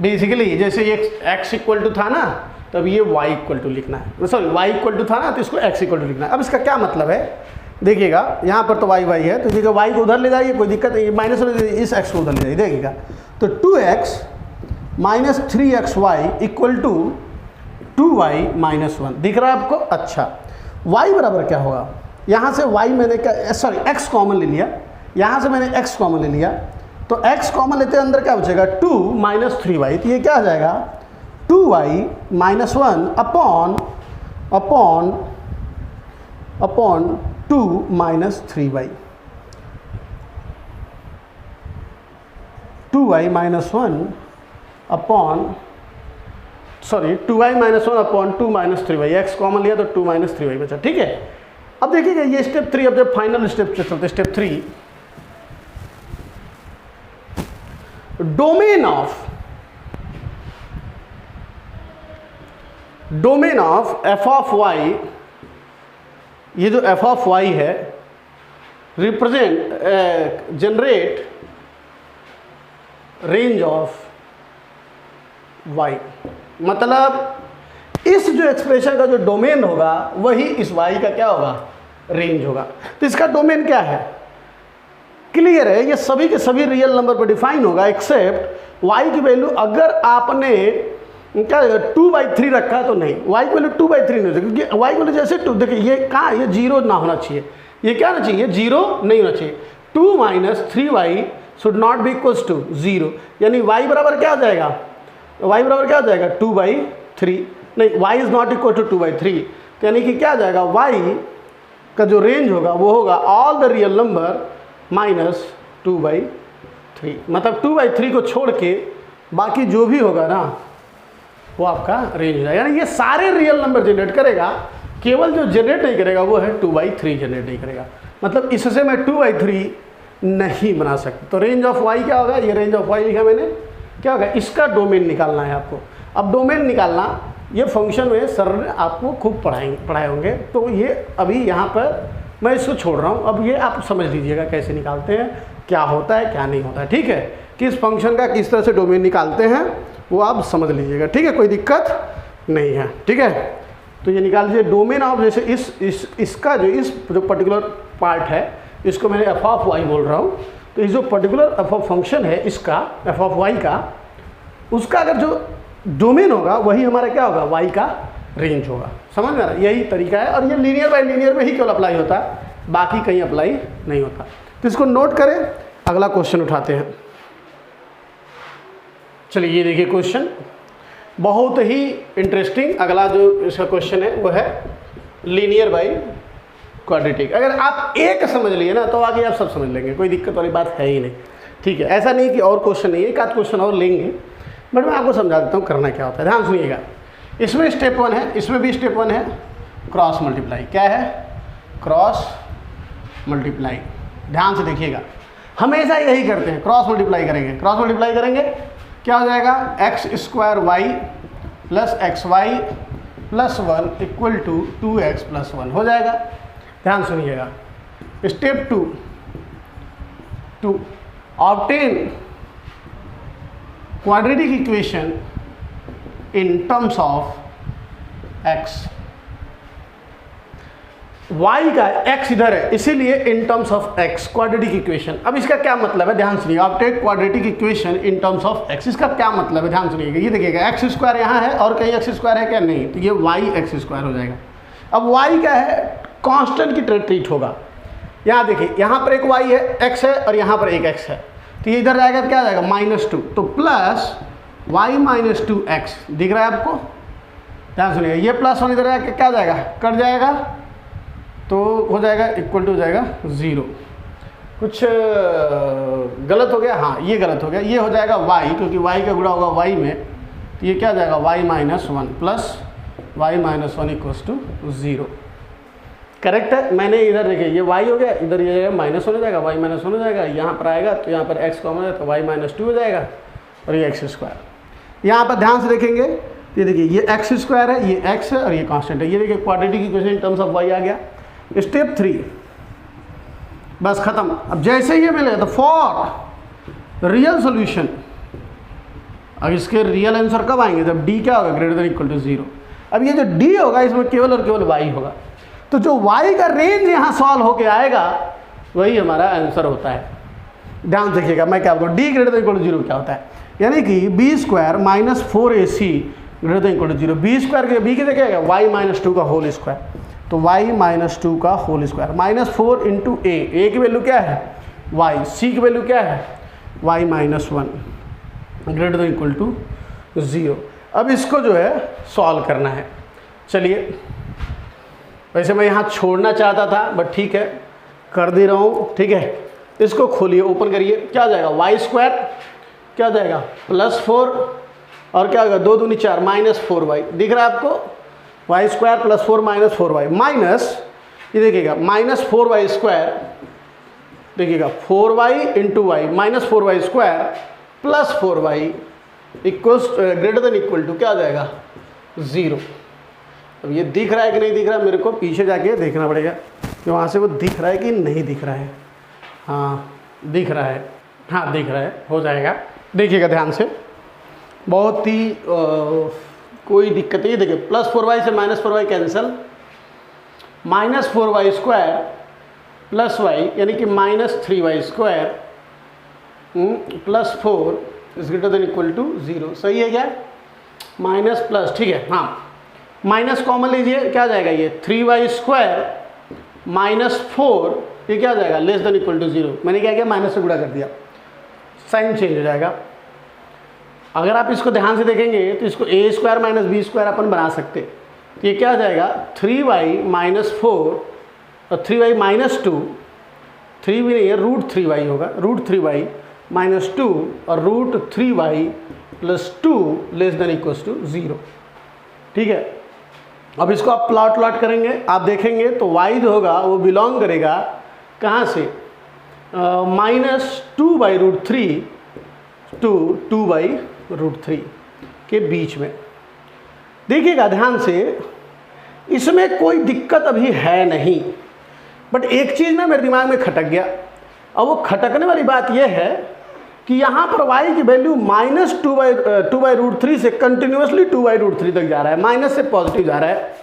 Basically जैसे ये x इक्वल टू था ना, तब ये y इक्वल टू लिखना है, सॉरी y इक्वल टू था ना तो इसको x इक्वल टू लिखना है। अब इसका क्या मतलब है, देखिएगा यहाँ पर तो y है, तो देखिए y को उधर ले जाइए, कोई दिक्कत नहीं, माइनस इस x को उधर ले जाइए, देखिएगा तो 2x minus 3xy equal to 2y minus 1 दिख रहा है आपको। अच्छा, y बराबर क्या होगा, यहाँ से y मैंने क्या, सॉरी x कॉमन ले लिया, यहाँ से मैंने x कॉमन ले लिया, तो x कॉमन लेते हैं, अंदर क्या बचेगा 2 माइनस 3y, तो ये क्या आ जाएगा 2y minus 1 upon 2 minus 3y, 2y minus 1 upon, sorry 2y minus 1 upon 2 minus 3y, x common लिया तो 2 माइनस 3y बचा। ठीक है, अब देखिएगा ये स्टेप 3, अब जब फाइनल स्टेप चलते step 3, domain of f of y, ये जो एफ ऑफ वाई है represent generate range of y, मतलब इस जो एक्सप्रेशन का जो डोमेन होगा वही इस वाई का क्या होगा, रेंज होगा। तो इसका डोमेन क्या है, क्लियर है, ये सभी के सभी रियल नंबर पर डिफाइन होगा एक्सेप्ट वाई की वैल्यू अगर आपने क्या 2/3 रखा तो नहीं, वाई की वैल्यू 2/3 नहीं हो सकती, क्योंकि वाई की वैल्यू जैसे 2, देखिए ये कहाँ, ये 0 ना होना चाहिए, ये क्या होना चाहिए, 0 नहीं होना चाहिए। 2 - 3y should not be equals to 0, यानी y बराबर क्या हो जाएगा, y बराबर क्या हो जाएगा 2/3, नहीं y is not equal to 2/3, तो यानी कि क्या आ जाएगा, y का जो रेंज होगा वो होगा ऑल द रियल नंबर -2/3, मतलब 2/3 को छोड़ के बाकी जो भी होगा ना वो आपका रेंज होगा। यानी ये सारे रियल नंबर जनरेट करेगा, केवल जो जनरेट नहीं करेगा वो है 2/3 जनरेट नहीं करेगा, मतलब इससे मैं 2/3 नहीं बना सकता। तो रेंज ऑफ वाई क्या होगा, ये रेंज ऑफ वाई लिखा मैंने, क्या होगा, इसका डोमेन निकालना है आपको। अब डोमेन निकालना ये फंक्शन में सर ने आपको खूब पढ़ाए होंगे, तो ये अभी यहाँ पर मैं इसको छोड़ रहा हूँ, अब ये आप समझ लीजिएगा कैसे निकालते हैं, क्या होता है क्या नहीं होता है, ठीक है, किस फंक्शन का किस तरह से डोमेन निकालते हैं वो आप समझ लीजिएगा, ठीक है, कोई दिक्कत नहीं है, ठीक है। तो ये निकाल लीजिए डोमेन ऑफ, जैसे इसका जो पर्टिकुलर पार्ट है इसको मैंने एफ ऑफ वाई बोल रहा हूँ, तो ये जो पर्टिकुलर एफ ऑफ फंक्शन है इसका एफ ऑफ वाई का, उसका अगर जो डोमेन होगा वही हमारा क्या होगा, वाई का रेंज होगा, समझ में आ रहा है, यही तरीका है। और ये लीनियर बाय लीनियर में ही केवल अप्लाई होता है, बाकी कहीं अप्लाई नहीं होता। तो इसको नोट करें, अगला क्वेश्चन उठाते हैं। चलिए ये देखिए क्वेश्चन बहुत ही इंटरेस्टिंग, अगला जो इसका क्वेश्चन है वो है लीनियर बाय क्वाड्रेटिक। अगर आप एक समझ लिए ना तो आगे आप सब समझ लेंगे, कोई दिक्कत वाली बात है ही नहीं, ठीक है। ऐसा नहीं कि और क्वेश्चन नहीं है, एक आध क्वेश्चन और लेंगे, बट मैं आपको समझा देता हूँ करना क्या होता है, ध्यान सुनिएगा। इसमें स्टेप 1 है, इसमें भी स्टेप 1 है, क्रॉस मल्टीप्लाई। क्या है, क्रॉस मल्टीप्लाई, ध्यान से देखिएगा, हमेशा यही करते हैं, क्रॉस मल्टीप्लाई करेंगे। क्रॉस मल्टीप्लाई करेंगे क्या हो जाएगा, x² + xy + 1 = 2x + 1 हो जाएगा। ध्यान सुनिएगा, step 2 to obtain quadratic equation in terms of x, y का x इधर है इसीलिए in terms of x quadratic equation. अब इसका क्या मतलब है, ध्यान सुनिएगा, obtain quadratic equation in terms of x, इसका क्या मतलब है, ध्यान सुनिएगा। ये देखिएगा x² यहाँ है और कहीं x² है क्या, नहीं, तो ये yx² हो जाएगा। अब y क्या है, कांस्टेंट की तरह ट्रीट होगा। यहाँ देखिए, यहाँ पर एक y है, x है, और यहाँ पर एक x है, तो ये इधर जाएगा तो क्या जाएगा -2, तो प्लस y - 2x दिख रहा है आपको, ध्यान सुनिएगा। ये +1 इधर आके क्या जाएगा, कट जाएगा, तो हो जाएगा इक्वल टू हो जाएगा 0। कुछ गलत हो गया, हाँ ये गलत हो गया, ये हो जाएगा y, क्योंकि y का गुणा होगा y में, तो ये क्या जाएगा y - 1 प्लस y - 1 = 0। करेक्ट है, मैंने इधर देखिए ये y हो गया, इधर ये -1 हो जाएगा, y - 1 हो जाएगा, यहाँ पर आएगा तो यहाँ पर x कॉमन है तो y - 2 हो जाएगा, और ये x²। यहाँ पर ध्यान से देखेंगे, ये देखिए ये x² है, ये x है, और ये कांस्टेंट है। ये देखिए quadratic equation in terms of y आ गया। स्टेप 3 बस खत्म। अब जैसे ही ये मिलेगा तो फॉर रियल सोल्यूशन, अब इसके रियल आंसर कब आएंगे, जब d क्या होगा, > 0। अब ये जो d होगा इसमें केवल और केवल y होगा, तो जो y का रेंज यहाँ सॉल्व होके आएगा वही हमारा आंसर होता है। ध्यान देखिएगा, मैं क्या बोलूँ, d > 0 क्या होता है, यानी कि b² - 4ac > 0। b² के b की जगह क्या y - 2 का होल स्क्वायर, तो y - 2 का होल स्क्वायर, -4 × a की वैल्यू क्या है y, c की वैल्यू क्या है y - 1 > 0। अब इसको जो है सॉल्व करना है। चलिए, वैसे मैं यहाँ छोड़ना चाहता था बट ठीक है कर दे रहा हूँ, ठीक है। इसको खोलिए, ओपन करिए, क्या हो जाएगा y² क्या हो जाएगा +4, और क्या होगा 2 दूनी 4 -4y दिख रहा है आपको, y² + 4 - 4y माइनस, ये देखिएगा -4y² देखिएगा 4y × y -4y² plus 4y equals greater than equal to क्या आ जाएगा 0। अब ये दिख रहा है कि नहीं दिख रहा है, मेरे को पीछे जाके देखना पड़ेगा कि वहाँ से वो दिख रहा है कि नहीं दिख रहा है। हाँ दिख रहा है, हाँ दिख रहा है, हो जाएगा। देखिएगा ध्यान से, बहुत ही कोई दिक्कत नहीं। देखिए प्लस 4y से minus 4y cancel, minus 4y square plus y यानी कि minus 3y square plus 4 is greater than equal to 0। सही है क्या? माइनस प्लस, ठीक है। हाँ माइनस कॉमन लीजिए, क्या जाएगा ये 3y स्क्वायर माइनस 4, ये क्या जाएगा लेस देन इक्वल टू 0। मैंने क्या किया, माइनस से गुणा कर दिया, साइन चेंज हो जाएगा। अगर आप इसको ध्यान से देखेंगे तो इसको a square minus b square अपन बना सकते। तो ये क्या आ जाएगा 3y माइनस 4 और 3y माइनस 2, 3 भी नहीं है रूट 3y होगा, रूट 3y माइनस 2 और root 3y plus 2 less than equals to 0। ठीक है, अब इसको आप प्लॉट करेंगे, आप देखेंगे तो y जो होगा वो बिलोंग करेगा कहाँ से, माइनस 2/√3 टू 2/√3 के बीच में। देखिएगा ध्यान से, इसमें कोई दिक्कत अभी है नहीं, बट एक चीज़ ना मेरे दिमाग में खटक गया। अब वो खटकने वाली बात यह है कि यहाँ पर y की वैल्यू माइनस 2/√3 से कंटिन्यूसली 2/√3 तक जा रहा है, माइनस से पॉजिटिव जा रहा है।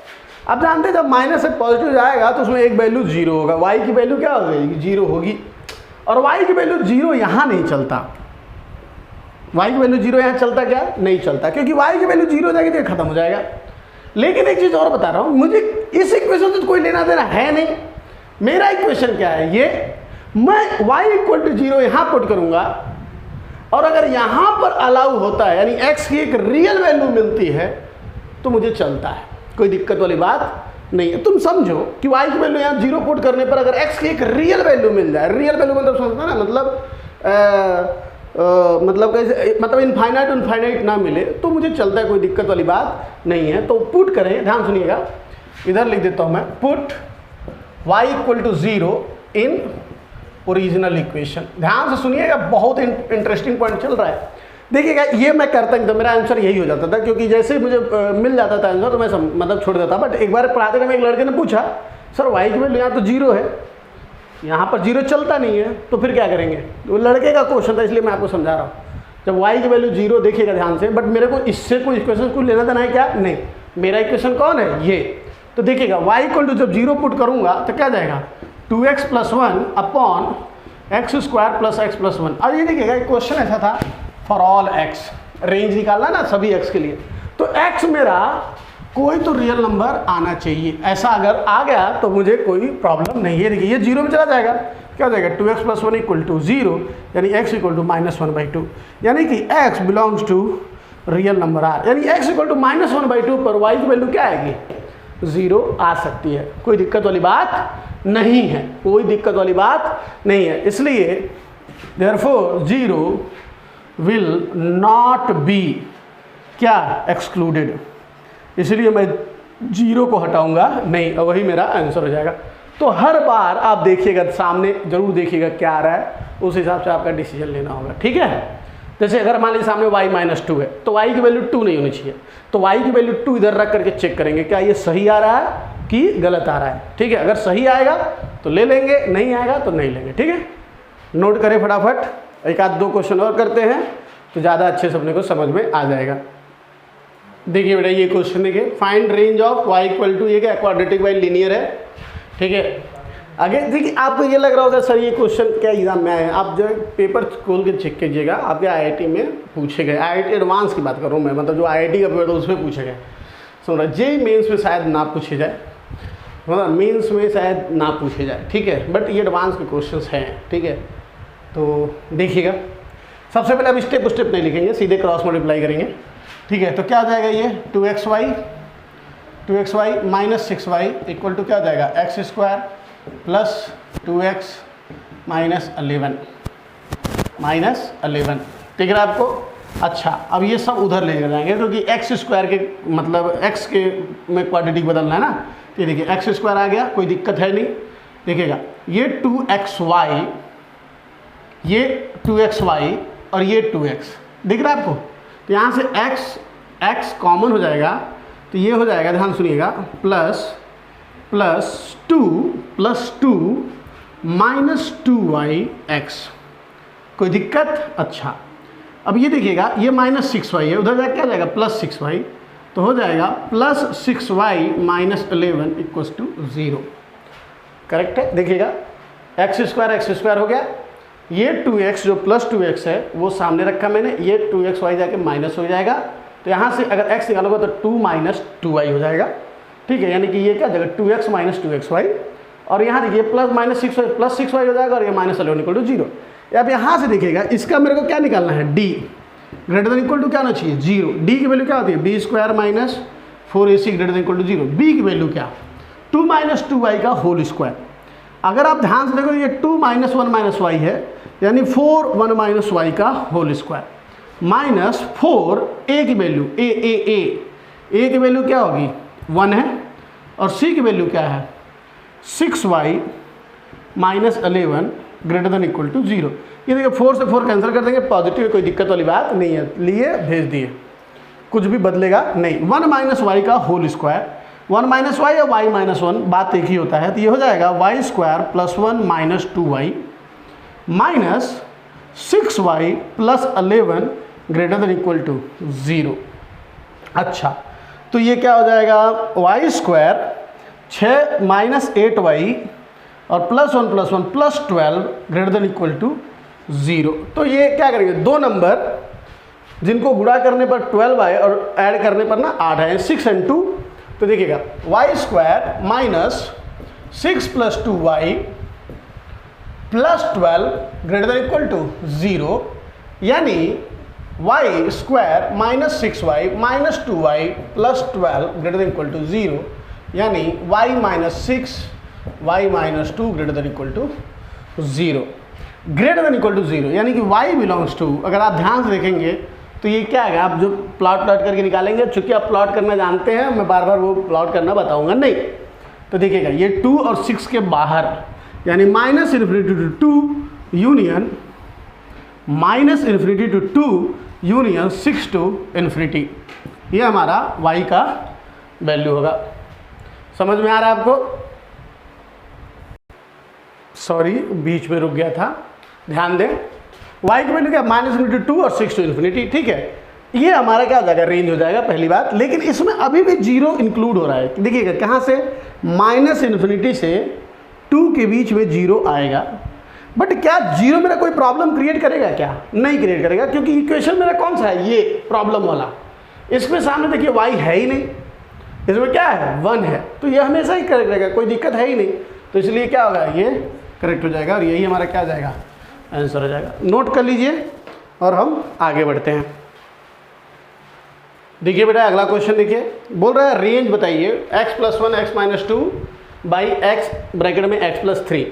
अब जानते हैं जब माइनस से पॉजिटिव जाएगा तो उसमें एक वैल्यू 0 होगा, y की वैल्यू क्या हो जाएगी 0 होगी। और y की वैल्यू 0 यहाँ नहीं चलता, y की वैल्यू 0 यहाँ चलता क्या नहीं चलता, क्योंकि y की वैल्यू 0 हो जाएगी तो ये खत्म हो जाएगा। लेकिन एक चीज़ और बता रहा हूँ, मुझे इस इक्वेशन से कोई लेना देना है नहीं। मेरा इक्वेशन क्या है, ये मैं y इक्वल टू 0 यहाँ पुट करूँगा और अगर यहाँ पर अलाउ होता है यानी x की एक रियल वैल्यू मिलती है तो मुझे चलता है, कोई दिक्कत वाली बात नहीं है। तुम समझो कि y की वैल्यू यहाँ 0 पुट करने पर अगर x की एक रियल वैल्यू मिल जाए, रियल वैल्यू मतलब समझना ना, मतलब कैसे, मतलब इनफाइनाइट ना मिले तो मुझे चलता है, कोई दिक्कत वाली बात नहीं है। तो पुट करें, ध्यान सुनिएगा, इधर लिख देता हूँ मैं, put y equal to 0 in original equation. ध्यान से सुनिएगा, बहुत इंटरेस्टिंग पॉइंट चल रहा है। देखिएगा ये मैं करता हूँ तो मेरा आंसर यही हो जाता था, क्योंकि जैसे ही मुझे मिल जाता था आंसर तो मैं मतलब छोड़ देता। बट एक बार पढ़ाते टाइम एक लड़के ने पूछा, सर y की वैल्यू यहाँ तो 0 है, यहाँ पर 0 चलता नहीं है, तो फिर क्या करेंगे। वो लड़के का क्वेश्चन था इसलिए मैं आपको समझा रहा हूँ। जब y की वैल्यू 0, देखिएगा ध्यान से, बट मेरे को इससे कोई इक्वेशन को लेना देना है क्या नहीं। मेरा इक्वेशन कौन है ये, तो देखिएगा y इक्वल टू जब 0 पुट करूँगा तो क्या जाएगा 2x + 1 upon x square plus x + 1। अब ये देखिएगा क्वेश्चन ऐसा था फॉर ऑल x, रेंज निकालना ना सभी x के लिए, तो x मेरा कोई तो रियल नंबर आना चाहिए। ऐसा अगर आ गया तो मुझे कोई प्रॉब्लम नहीं है। देखिए ये 0 में चला जाएगा, क्या हो जाएगा 2x + 1 इक्वल टू 0, यानी x इक्वल टू -1/2, यानी कि x belongs to real number r, यानी x इक्वल टू -1/2 पर y की वैल्यू क्या आएगी 0 आ सकती है। कोई दिक्कत वाली बात नहीं है, कोई दिक्कत वाली बात नहीं है। इसलिए देयरफॉर 0 विल नॉट बी क्या एक्सक्लूडेड, इसलिए मैं 0 को हटाऊंगा नहीं, और वही मेरा आंसर हो जाएगा। तो हर बार आप देखिएगा, सामने जरूर देखिएगा क्या आ रहा है, उस हिसाब से आपका डिसीजन लेना होगा। ठीक है, जैसे अगर मान लीजिए सामने y - 2 है तो y की वैल्यू 2 नहीं होनी चाहिए, तो y की वैल्यू 2 इधर रख करके चेक करेंगे क्या ये सही आ रहा है कि गलत आ रहा है। ठीक है, अगर सही आएगा तो ले लेंगे, नहीं आएगा तो नहीं लेंगे। ठीक है, नोट करें फटाफट, एक आध दो क्वेश्चन और करते हैं तो ज़्यादा अच्छे से अपने को समझ में आ जाएगा। देखिए बेटा ये क्वेश्चन देखिए, find range of y equal to, ये क्या क्वाड्रेटिक बाई लीनियर है। ठीक है, आगे देखिए आपको ये लग रहा होगा सर ये क्वेश्चन क्या एग्जाम में आए हैं, आप जो पेपर खोल के चेक कीजिएगा, आपके IIT में पूछे गए, IIT एडवांस की बात कर रहा हूँ मैं, मतलब जो IIT का पेपर था उसमें पूछे गए। सुन रहा, जेईई मेंस में शायद ना पूछे जाए, मतलब मेंस में शायद ना पूछे जाए। ठीक है, बट ये एडवांस के क्वेश्चंस हैं। ठीक है, तो देखिएगा, सबसे पहले अब स्टेप स्टेप नहीं लिखेंगे, सीधे क्रॉस मल्टीप्लाई करेंगे। ठीक है, तो क्या आ जाएगा ये 2xy - 6y इक्वल टू क्या हो जाएगा x² प्लस 2x - 11 ठीक है आपको। अच्छा, अब ये सब उधर लेकर जाएंगे क्योंकि x² के मतलब x के में क्वाड्रेटिक बदलना है ना। ये देखिए x² आ गया, कोई दिक्कत है नहीं। देखिएगा ये 2xy और ये 2x दिख रहा है आपको। तो यहाँ से x कॉमन हो जाएगा, तो ये हो जाएगा, ध्यान सुनिएगा, प्लस टू माइनस 2yx। कोई दिक्कत? अच्छा, अब ये देखिएगा, ये माइनस 6y है, उधर जाके क्या जाएगा प्लस 6y, तो हो जाएगा plus 6y minus 11 equals to 0। Correct है? देखिएगा एक्स स्क्वायर हो गया, ये 2x जो प्लस 2x है वो सामने रखा मैंने, ये 2xy जाके माइनस हो जाएगा, तो यहाँ से अगर x निकालोगे तो 2 माइनस 2y हो जाएगा। ठीक है, यानी कि ये क्या जगह 2x माइनस 2xy, और यहाँ देखिए plus minus 6y plus 6y हो जाएगा, और ये माइनस 11 इक्वल टू 0। अब यहाँ से देखिएगा, इसका मेरे को क्या निकालना है, d greater than equal to क्या होना चाहिए 0। d की वैल्यू क्या होती है, b square minus 4ac greater than equal to 0। b की वैल्यू क्या, 2 माइनस 2y का होल स्क्वायर। अगर आप ध्यान से देखो, ये 2 माइनस 1 माइनस y है, यानी 4 1 माइनस y का होल स्क्वायर माइनस 4 a की वैल्यू a की वैल्यू क्या होगी 1 है, और c की वैल्यू क्या है 6y minus 11 greater than equal to 0। ये देखिए 4 से 4 कैंसिल कर देंगे, पॉजिटिव, कोई दिक्कत वाली बात नहीं है, लिए भेज दिए, कुछ भी बदलेगा नहीं। 1 माइनस वाई का होल स्क्वायर, 1 माइनस वाई या y माइनस 1 बात एक ही होता है, तो ये हो जाएगा y square plus 1 minus 2y minus 6y plus 11 greater than equal to 0। अच्छा, तो ये क्या हो जाएगा वाई स्क्वायर 6 माइनस 8y और plus 1 plus 12 greater than equal to 0। तो ये क्या करेंगे, दो नंबर जिनको गुणा करने पर 12 आए और ऐड करने पर ना 8 आए, 6 and 2, तो देखिएगा y square minus 6 plus 2y plus 12 greater than equal to 0, यानी y square minus 6y minus 2y plus 12 greater than equal to 0, यानी y minus 6 y minus 2 greater than equal to 0, greater than equal to 0, यानी कि y belongs to, अगर आप ध्यान से देखेंगे तो ये क्या है, आप जो प्लॉट करके निकालेंगे, चूंकि आप प्लॉट करना जानते हैं, मैं बार बार वो प्लॉट करना बताऊंगा नहीं। तो देखिएगा ये 2 और 6 के बाहर, यानी minus infinity to 2 union minus infinity to 2 union 6 to infinity, ये हमारा y का वैल्यू होगा। समझ में आ रहा है आपको? सॉरी, बीच में रुक गया था, ध्यान दें। y की वैल्यू क्या, माइनस इन्फिनिटी 2 और 6 टू इन्फिनिटी। ठीक है, ये हमारा क्या हो जाएगा, रेंज हो जाएगा, पहली बात। लेकिन इसमें अभी भी 0 इंक्लूड हो रहा है, देखिएगा कहाँ से, माइनस इन्फिनिटी से 2 के बीच में 0 आएगा। बट क्या 0 मेरा कोई प्रॉब्लम क्रिएट करेगा क्या? नहीं क्रिएट करेगा, क्योंकि इक्वेशन मेरा कौन सा है, ये प्रॉब्लम वाला। इसमें सामने देखिए y है ही नहीं, इसमें क्या है 1 है, तो ये हमेशा ही करेक्ट रहेगा, कोई दिक्कत है ही नहीं। तो इसलिए क्या होगा, ये करेक्ट हो जाएगा, और यही हमारा क्या आ जाएगा, आंसर हो जाएगा। नोट कर लीजिए और हम आगे बढ़ते हैं। देखिए बेटा अगला क्वेश्चन देखिए, बोल रहा है रेंज बताइए x plus 1 x minus 2 by x bracket में x प्लस 3।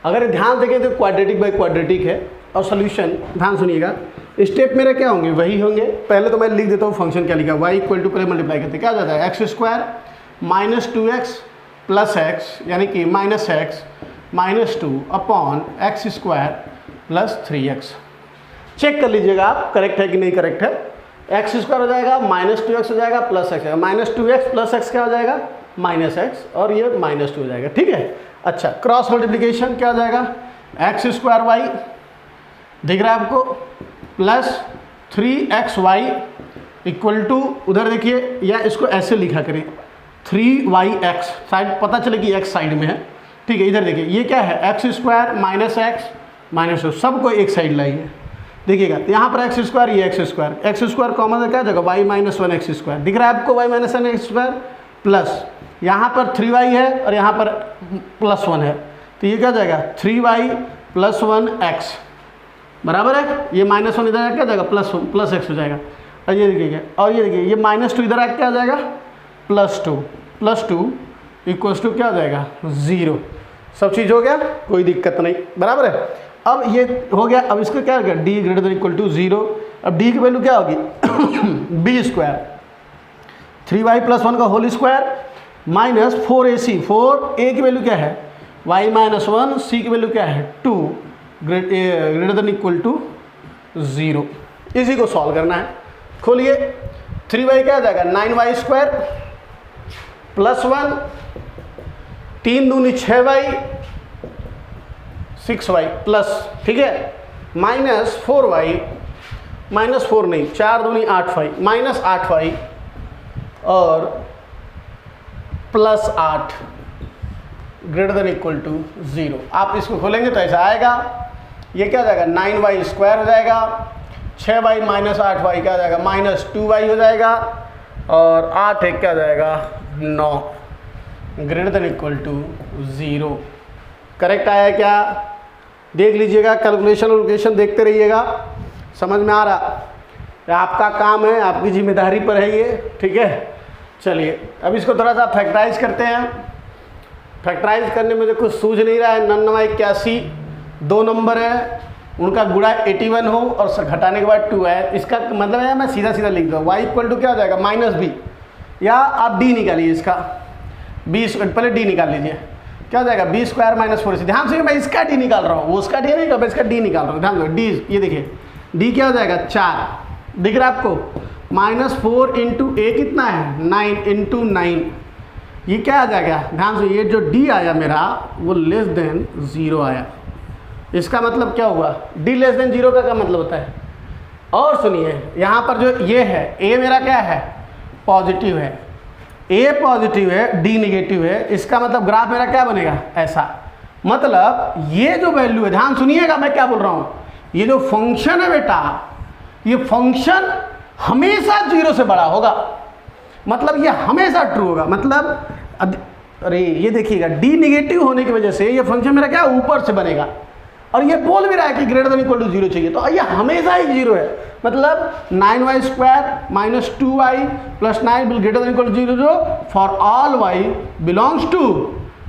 अगर ध्यान देखें तो क्वाड्रेटिक बाई क्वाड्रेटिक है, और सोल्यूशन ध्यान सुनिएगा, स्टेप मेरे क्या होंगे, वही होंगे। पहले तो मैं लिख देता हूँ फंक्शन क्या लिखा, y इक्वल टू, पहले मल्टीप्लाई करते क्या हो जाता है, x square minus 2x plus x, यानी कि minus x minus 2 upon x square plus 3x। Check कर लीजिएगा आप करेक्ट है कि नहीं करेक्ट है। एक्स स्क्वायर हो जाएगा माइनस 2x हो जाएगा plus x, minus 2x plus x क्या हो जाएगा माइनस एक्स, और ये माइनस 2 हो जाएगा। ठीक है, अच्छा क्रॉस मल्टीप्लिकेशन क्या हो जाएगा, एक्स स्क्वायर वाई दिख रहा है आपको, प्लस 3xy इक्वल टू, उधर देखिए, या इसको ऐसे लिखा करें 3yx, साइड पता चले कि x साइड में है। ठीक है, इधर देखिए ये क्या है, x square minus x minus 2, सबको एक साइड लाइए। देखिएगा यहाँ पर एक्स स्क्वायर, ये एक्स स्क्वायर कॉमन है, क्या जगह वाई माइनस 1 एक्स स्क्वायर दिख रहा है आपको, y minus 1 x square plus यहाँ पर 3y है और यहाँ पर प्लस 1 है, तो ये क्या जाएगा 3y प्लस 1 एक्स बराबर है, ये माइनस 1 इधर क्या जाएगा प्लस एक्स हो जाएगा, और ये देखिए ये माइनस 2 इधर आ क्या आ जाएगा प्लस 2 इक्वल्स टू क्या हो जाएगा 0। सब चीज़ हो गया, कोई दिक्कत नहीं, बराबर है। अब ये हो गया, अब इसको क्या हो गया, d greater than equal to 0। अब d की वैल्यू क्या होगी b स्क्वायर 3y प्लस 1 का whole square minus 4ac, 4a की वैल्यू क्या है y माइनस 1, c की वैल्यू क्या है 2 ग्रेटर देन इक्वल टू 0। इसी को सॉल्व करना है। खोलिए, 3y क्या आ जाएगा 9y² + 1, 3 दूनी 6y 6y प्लस, ठीक है, -4y, -4 नहीं, 4 दूनी 8y, -8y और +8 > 0। आप इसको खोलेंगे तो ऐसा आएगा। ये क्या हो जाएगा 9y² हो जाएगा, 6y - 8y क्या हो जाएगा -2y हो जाएगा और 8 एक क्या हो जाएगा 9 > 0। करेक्ट आया क्या? देख लीजिएगा, कैलकुलेशन वोकेशन देखते रहिएगा, समझ में आ रहा। आपका काम है, आपकी जिम्मेदारी पर है ये, ठीक है। चलिए अब इसको थोड़ा सा फैक्टराइज करते हैं। फैक्टराइज करने में मुझे कुछ सूझ नहीं रहा है। 9981 2 नंबर है, उनका गुणा 81 हो और घटाने के बाद 2 है। इसका मतलब है मैं सीधा सीधा लिख दूँ y = क्या हो जाएगा -b, या आप d निकालिए इसका, b पहले d निकाल लीजिए, क्या हो जाएगा b² - 4। ध्यान से, मैं इसका d निकाल रहा हूँ, वो उसका d नहीं, मैं इसका d निकाल रहा हूँ। ध्यान दो, d ये देखिए, d क्या हो जाएगा 4, दिख रहा है आपको, -4 × a कितना है 9 × 9, ये क्या आ जाएगा। ध्यान से, ये जो d आया मेरा वो <0 आया। इसका मतलब क्या हुआ, d <0 का क्या मतलब होता है। और सुनिए, यहाँ पर जो ये है a मेरा क्या है पॉजिटिव है, a पॉजिटिव है, d निगेटिव है। इसका मतलब ग्राफ मेरा क्या बनेगा ऐसा। मतलब ये जो वैल्यू है, ध्यान सुनिएगा मैं क्या बोल रहा हूँ, ये जो फंक्शन है बेटा, ये फंक्शन हमेशा 0 से बड़ा होगा, मतलब ये हमेशा ट्रू होगा। मतलब अरे ये देखिएगा, d निगेटिव होने की वजह से ये फंक्शन मेरा क्या ऊपर से बनेगा, और ये बोल भी रहा है कि > 0 चाहिए, तो ये हमेशा ही 0 है। मतलब 9y² - 2y + 9 will > 0 for all y belongs to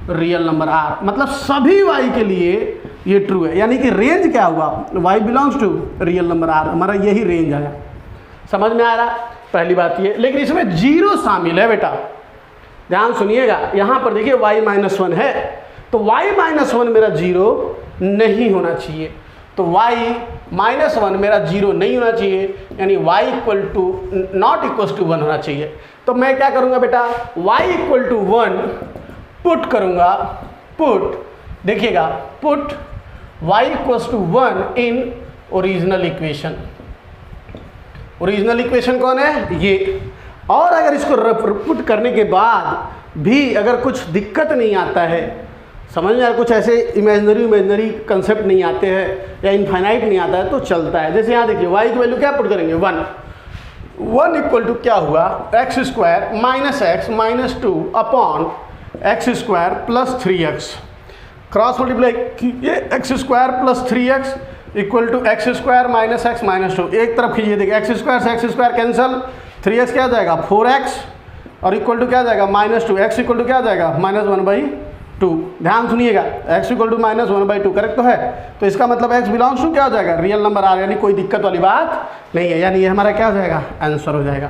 real number r। मतलब सभी y के लिए ये ट्रू है, यानी कि रेंज क्या हुआ, y belongs to real number r, हमारा यही रेंज आया। समझ में आ रहा, पहली बात ये। लेकिन इसमें 0 शामिल है बेटा, ध्यान सुनिएगा। यहाँ पर देखिए y - 1 है, तो y - 1 मेरा 0 नहीं होना चाहिए, तो y - 1 मेरा 0 नहीं होना चाहिए, यानी y = 1 होना चाहिए। तो मैं क्या करूँगा बेटा, y = 1 पुट करूँगा, पुट देखिएगा, पुट y = 1 इन ओरिजिनल इक्वेशन। ओरिजिनल इक्वेशन कौन है, ये। और अगर इसको पुट करने के बाद भी अगर कुछ दिक्कत नहीं आता है, समझ में, कुछ ऐसे इमेजनरी कंसेप्ट नहीं आते हैं या इनफाइनाइट नहीं आता है, तो चलता है। जैसे यहाँ देखिए, y की वैल्यू क्या पुट करेंगे 1 = क्या हुआ x² - x - 2 upon x² + 3x, cross multiply कीजिए, x² + 3x = x² - x - 2। एक तरफ कीजिए, देखिए x² से x² कैंसल, 3x क्या आ जाएगा 4x और इक्वल टू क्या आ जाएगा -2, x इक्वल टू क्या आ जाएगा -1/2। ध्यान सुनिएगा, x इक्वल टू -1/2 करेक्ट तो है, तो इसका मतलब x बिलोंग्स टू क्या हो जाएगा रियल नंबर r, यानी कोई दिक्कत वाली बात नहीं है, यानी ये हमारा क्या हो जाएगा आंसर हो जाएगा।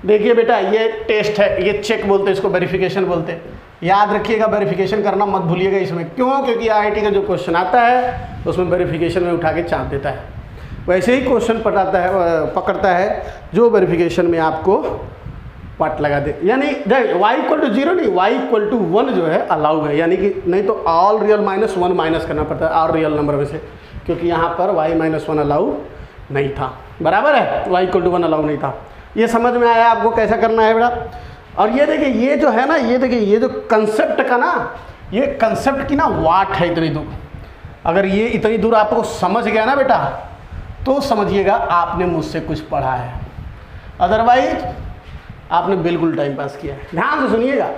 देखिए बेटा, ये टेस्ट है, ये चेक बोलते हैं इसको, वेरिफिकेशन बोलते हैं। याद रखिएगा, वेरिफिकेशन करना मत भूलिएगा इसमें। क्यों? क्योंकि IIT का जो क्वेश्चन आता है उसमें वेरिफिकेशन में उठा के चाप देता है। वैसे ही क्वेश्चन पकड़ता है जो वेरिफिकेशन में आपको पट लगा दे। यानी y = 0 नहीं, y = 1 जो है अलाउ है, यानी कि नहीं तो ऑल रियल -1 माइनस करना पड़ता है ऑल रियल नंबर में से, क्योंकि यहाँ पर y - 1 अलाउ नहीं था। बराबर है, y = 1 अलाउ नहीं था। ये समझ में आया आपको कैसा करना है बेटा। और ये देखिए, ये जो है ना, ये देखिए, ये जो कंसेप्ट का ना, ये कंसेप्ट की ना वाट है इतनी दूर। अगर ये इतनी दूर आपको समझ गया ना बेटा, तो समझिएगा आपने मुझसे कुछ पढ़ा है, अदरवाइज आपने बिल्कुल टाइम पास किया है। ध्यान से सुनिएगा,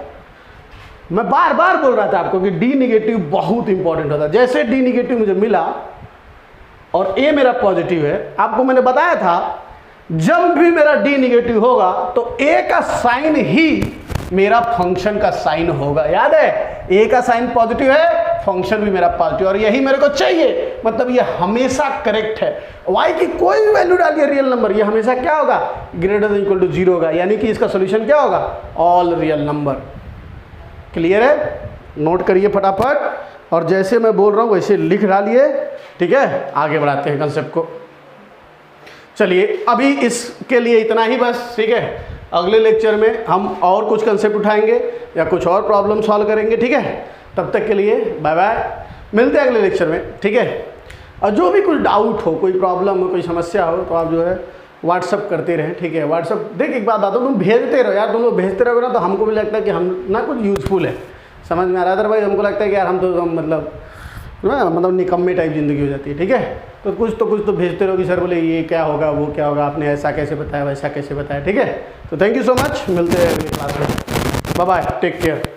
मैं बार बार बोल रहा था आपको कि डी निगेटिव बहुत इंपॉर्टेंट होता है। जैसे डी निगेटिव मुझे मिला और ए मेरा पॉजिटिव है, आपको मैंने बताया था जब भी मेरा डी निगेटिव होगा तो ए का साइन ही मेरा फंक्शन का साइन होगा। याद है, ए का साइन पॉजिटिव है, फंक्शन भी मेरा पॉजिटिव, और यही मेरे को चाहिए। मतलब ये हमेशा करेक्ट है। y की कोई भी वैल्यू डालिए रियल नंबर, ये हमेशा क्या होगा > 0 होगा, यानी कि इसका सोल्यूशन क्या होगा ऑल रियल नंबर। क्लियर है? नोट करिए फटाफट, और जैसे मैं बोल रहा हूँ वैसे लिख डालिए, ठीक है। आगे बढ़ाते हैं कंसेप्ट को। चलिए अभी इसके लिए इतना ही बस, ठीक है। अगले लेक्चर में हम और कुछ कंसेप्ट उठाएंगे या कुछ और प्रॉब्लम सॉल्व करेंगे, ठीक है। तब तक के लिए बाय बाय, मिलते हैं अगले लेक्चर में, ठीक है। और जो भी कुछ डाउट हो, कोई प्रॉब्लम हो, कोई समस्या हो, तो आप जो है व्हाट्सअप करते रहें, ठीक है। व्हाट्सअप देख, एक बात आता तुम भेजते रहो यार, तुम लोग भेजते रहोगे ना तो हमको भी लगता है कि हम ना कुछ यूज़फुल है, समझ में आ रहा है। अदरवाइज हमको लगता है कि यार हम तो मतलब निकम्मे टाइप ज़िंदगी हो जाती है, ठीक है। तो कुछ तो भेजते रहो कि सर बोले ये क्या होगा, वो क्या होगा, आपने ऐसा कैसे बताया, वैसा कैसे बताया, ठीक है। तो थैंक यू सो मच, मिलते हैं अगली क्लास में, बाय बाय, टेक केयर।